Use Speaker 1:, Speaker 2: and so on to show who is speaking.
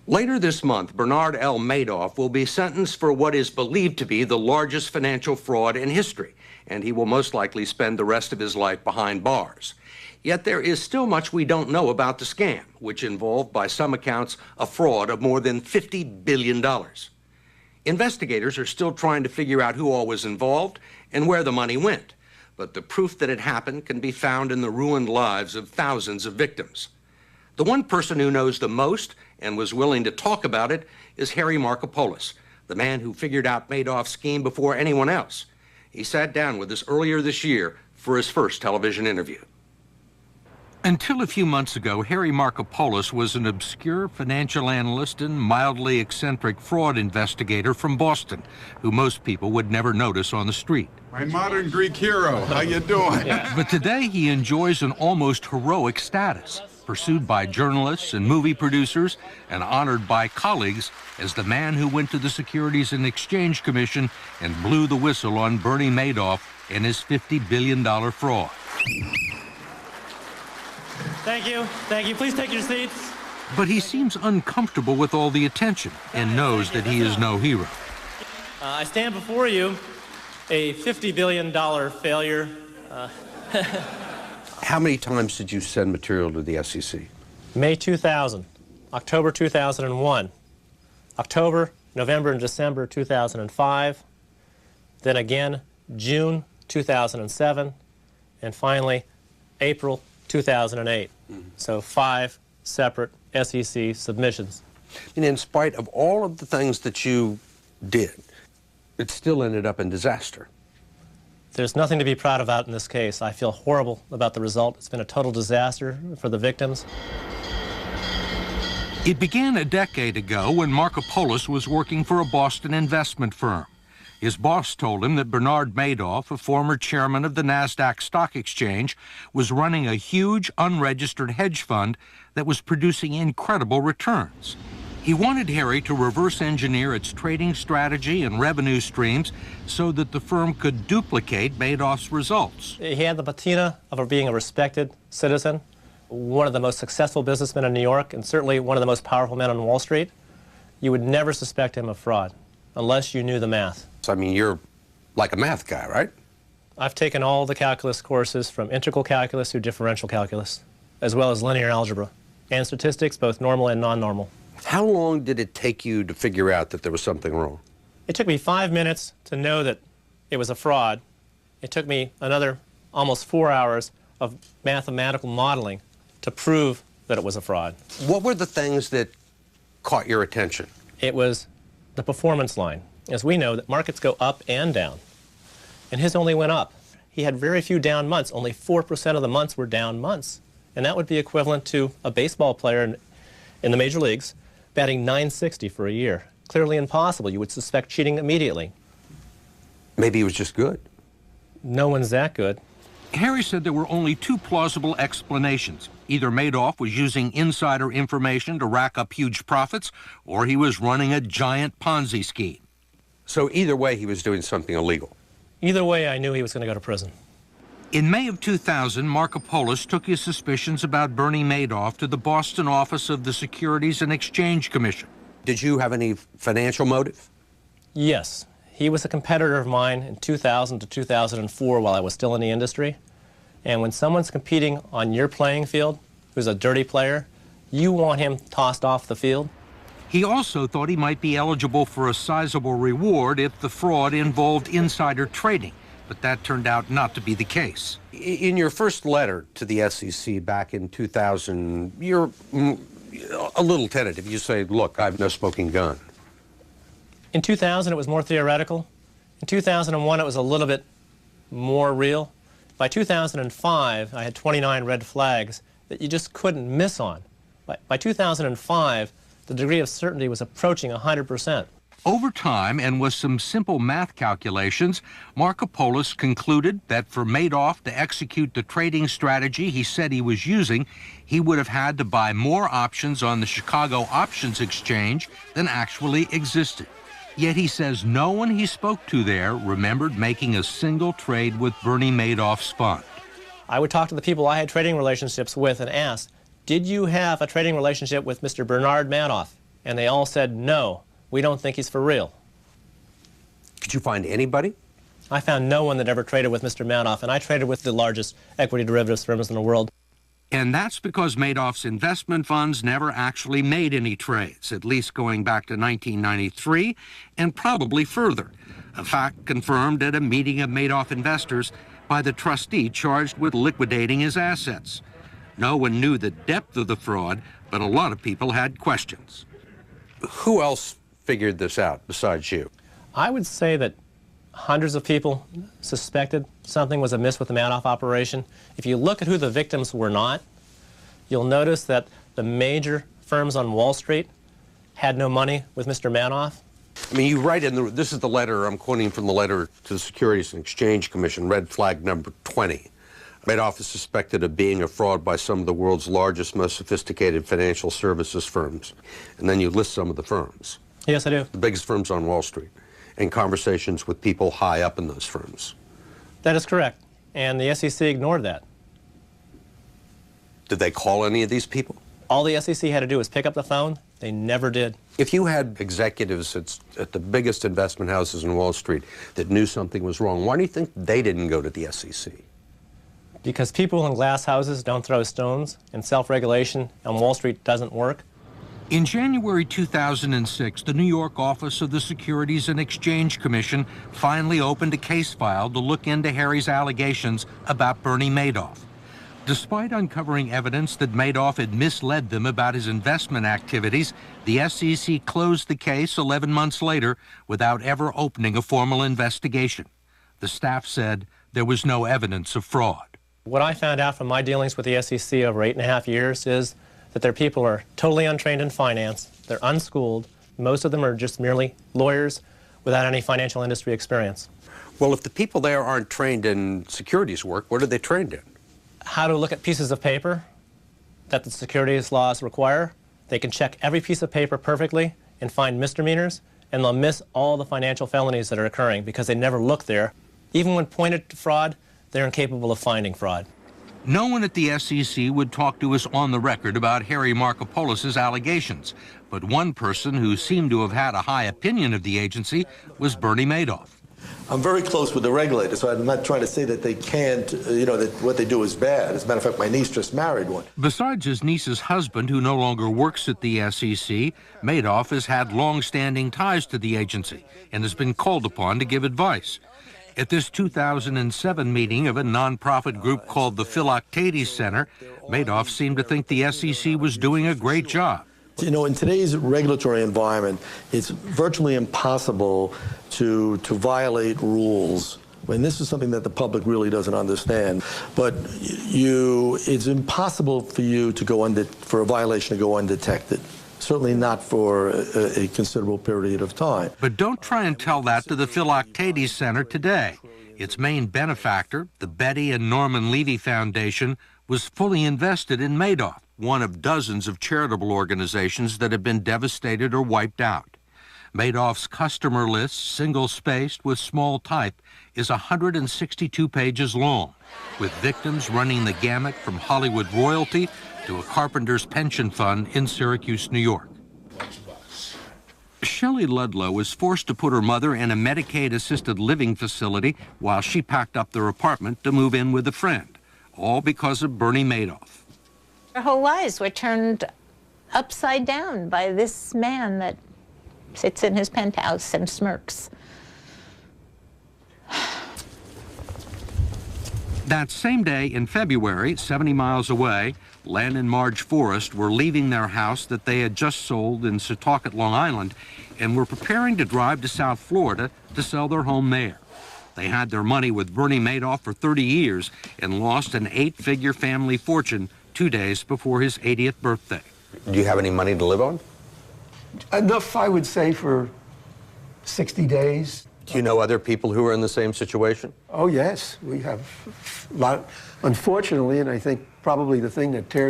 Speaker 1: Later this month, Bernard L. Madoff will be sentenced for what is believed to be the largest financial fraud in history, and he will most likely spend the rest of his life behind bars. Yet there is still much we don't know about the scam, which involved, by some accounts, a fraud of more than $50 billion. Investigators are still trying to figure out who all was involved and where the money went, but the proof that it happened can be found in the ruined lives of thousands of victims. The one person who knows the most and was willing to talk about it is Harry Markopolos, the man who figured out Madoff's scheme before anyone else. He sat down with us earlier this year for his first television interview. Until a few months ago, Harry Markopolos was an obscure financial analyst and mildly eccentric fraud investigator from Boston, who most people would never notice on the street.
Speaker 2: My modern Greek hero, how you doing?
Speaker 1: But today he enjoys an almost heroic status, pursued by journalists and movie producers and honored by colleagues as the man who went to the Securities and Exchange Commission and blew the whistle on Bernie Madoff and his $50 billion fraud.
Speaker 3: Thank you. Thank you. Please take your seats.
Speaker 1: But he seems uncomfortable with all the attention and knows that he is no hero.
Speaker 3: I stand before you, a $50 billion failure.
Speaker 1: How many times did you send material to the SEC?
Speaker 3: May 2000, October 2001, October, November, and December 2005, then again June 2007, and finally April 2008. So 5 separate SEC submissions.
Speaker 1: And in spite of all of the things that you did, it still ended up in disaster.
Speaker 3: There's nothing to be proud about in this case. I feel horrible about the result. It's been a total disaster for the victims.
Speaker 1: It began a decade ago when Markopolos was working for a Boston investment firm. His boss told him that Bernard Madoff, a former chairman of the NASDAQ stock exchange, was running a huge unregistered hedge fund that was producing incredible returns. He wanted Harry to reverse engineer its trading strategy and revenue streams so that the firm could duplicate Madoff's results.
Speaker 3: He had the patina of being a respected citizen, one of the most successful businessmen in New York, and certainly one of the most powerful men on Wall Street. You would never suspect him of fraud unless you knew the math.
Speaker 1: So, I mean, you're like a math guy, right?
Speaker 3: I've taken all the calculus courses from integral calculus to differential calculus, as well as linear algebra, and statistics, both normal and non-normal.
Speaker 1: How long did it take you to figure out that there was something wrong?
Speaker 3: It took me 5 minutes to know that it was a fraud. It took me another almost 4 hours of mathematical modeling to prove that it was a fraud.
Speaker 1: What were the things that caught your attention?
Speaker 3: It was the performance line. As we know, that markets go up and down, and his only went up. He had very few down months. Only 4% of the months were down months, and that would be equivalent to a baseball player in the major leagues batting .960 for a year. Clearly impossible. You would suspect cheating immediately.
Speaker 1: Maybe he was just good.
Speaker 3: No one's that good.
Speaker 1: Harry said there were only 2 plausible explanations. Either Madoff was using insider information to rack up huge profits, or he was running a giant Ponzi scheme. So either way, he was doing something illegal.
Speaker 3: Either way, I knew he was going to go to prison.
Speaker 1: In May of 2000, Markopolos took his suspicions about Bernie Madoff to the Boston office of the Securities and Exchange Commission. Did you have any financial motive?
Speaker 3: Yes. He was a competitor of mine in 2000 to 2004 while I was still in the industry. And when someone's competing on your playing field, who's a dirty player, you want him tossed off the field.
Speaker 1: He also thought he might be eligible for a sizable reward if the fraud involved insider trading, but that turned out not to be the case. In your first letter to the SEC back in 2000, you're a little tentative. You say, look, I have no smoking gun.
Speaker 3: In 2000, it was more theoretical. In 2001, it was a little bit more real. By 2005, I had 29 red flags that you just couldn't miss on. By 2005, the degree of certainty was approaching 100%.
Speaker 1: Over time, and with some simple math calculations, Markopolos concluded that for Madoff to execute the trading strategy he said he was using, he would have had to buy more options on the Chicago Options Exchange than actually existed. Yet he says no one he spoke to there remembered making a single trade with Bernie Madoff's fund.
Speaker 3: I would talk to the people I had trading relationships with and ask, did you have a trading relationship with Mr. Bernard Madoff? and they all said, no, we don't think he's for real.
Speaker 1: Could you find anybody?
Speaker 3: I found no one that ever traded with Mr. Madoff, and I traded with the largest equity derivatives firms in the world.
Speaker 1: And that's because Madoff's investment funds never actually made any trades, at least going back to 1993 and probably further. A fact confirmed at a meeting of Madoff investors by the trustee charged with liquidating his assets. No one knew the depth of the fraud, but a lot of people had questions. Who else figured this out besides you?
Speaker 3: I would say that hundreds of people suspected something was amiss with the Madoff operation. If you look at who the victims were not, you'll notice that the major firms on Wall Street had no money with Mr. Madoff.
Speaker 1: I mean, you write in this is the letter, I'm quoting from the letter to the Securities and Exchange Commission, red flag number 20. Madoff is suspected of being a fraud by some of the world's largest, most sophisticated financial services firms. And then you list some of the firms.
Speaker 3: Yes, I do.
Speaker 1: The biggest firms on Wall Street, and conversations with people high up in those firms.
Speaker 3: That is correct, and the SEC ignored that.
Speaker 1: Did they call any of these people?
Speaker 3: All the SEC had to do was pick up the phone. They never did.
Speaker 1: If you had executives at the biggest investment houses in Wall Street that knew something was wrong, why do you think they didn't go to the SEC?
Speaker 3: Because people in glass houses don't throw stones, and self-regulation on Wall Street doesn't work.
Speaker 1: In January 2006, the New York office of the Securities and Exchange Commission finally opened a case file to look into Harry's allegations about Bernie Madoff. Despite uncovering evidence that Madoff had misled them about his investment activities, the SEC closed the case 11 months later without ever opening a formal investigation. The staff said there was no evidence of fraud.
Speaker 3: What I found out from my dealings with the SEC over 8.5 years is that their people are totally untrained in finance, they're unschooled, most of them are just merely lawyers without any financial industry experience.
Speaker 1: Well, if the people there aren't trained in securities work, what are they trained in?
Speaker 3: How to look at pieces of paper that the securities laws require. They can check every piece of paper perfectly and find misdemeanors, and they'll miss all the financial felonies that are occurring because they never look there. Even when pointed to fraud, they're incapable of finding fraud.
Speaker 1: No one at the SEC would talk to us on the record about Harry Markopolos' allegations, but one person who seemed to have had a high opinion of the agency was Bernie Madoff.
Speaker 4: I'm very close with the regulators, so I'm not trying to say that they can't, that what they do is bad. As a matter of fact, my niece just married one.
Speaker 1: Besides his niece's husband, who no longer works at the SEC, Madoff has had long-standing ties to the agency and has been called upon to give advice. At this 2007 meeting of a nonprofit group called the Philoctetes Center, Madoff seemed to think the SEC was doing a great job.
Speaker 4: In today's regulatory environment, it's virtually impossible to violate rules. And this is something that the public really doesn't understand. But it's impossible for you to for a violation to go undetected. Certainly not for a considerable period of time.
Speaker 1: But don't try and tell that to the Philoctetes Center today. Its main benefactor, the Betty and Norman Levy Foundation, was fully invested in Madoff, one of dozens of charitable organizations that have been devastated or wiped out. Madoff's customer list, single-spaced with small type, is 162 pages long, with victims running the gamut from Hollywood royalty to a carpenter's pension fund in Syracuse, New York. Shelley Ludlow was forced to put her mother in a Medicaid-assisted living facility while she packed up their apartment to move in with a friend, all because of Bernie Madoff.
Speaker 5: Our whole lives were turned upside down by this man that sits in his penthouse and smirks.
Speaker 1: That same day in February, 70 miles away, Len and Marge Forrest were leaving their house that they had just sold in Setauket, Long Island, and were preparing to drive to South Florida to sell their home there. They had their money with Bernie Madoff for 30 years and lost an 8-figure family fortune 2 days before his 80th birthday.
Speaker 6: Do you have any money to live on?
Speaker 7: Enough, I would say, for 60 days.
Speaker 6: Do you know other people who are in the same situation?
Speaker 7: Oh, yes. We have a lot. Unfortunately, and I think probably the thing that tears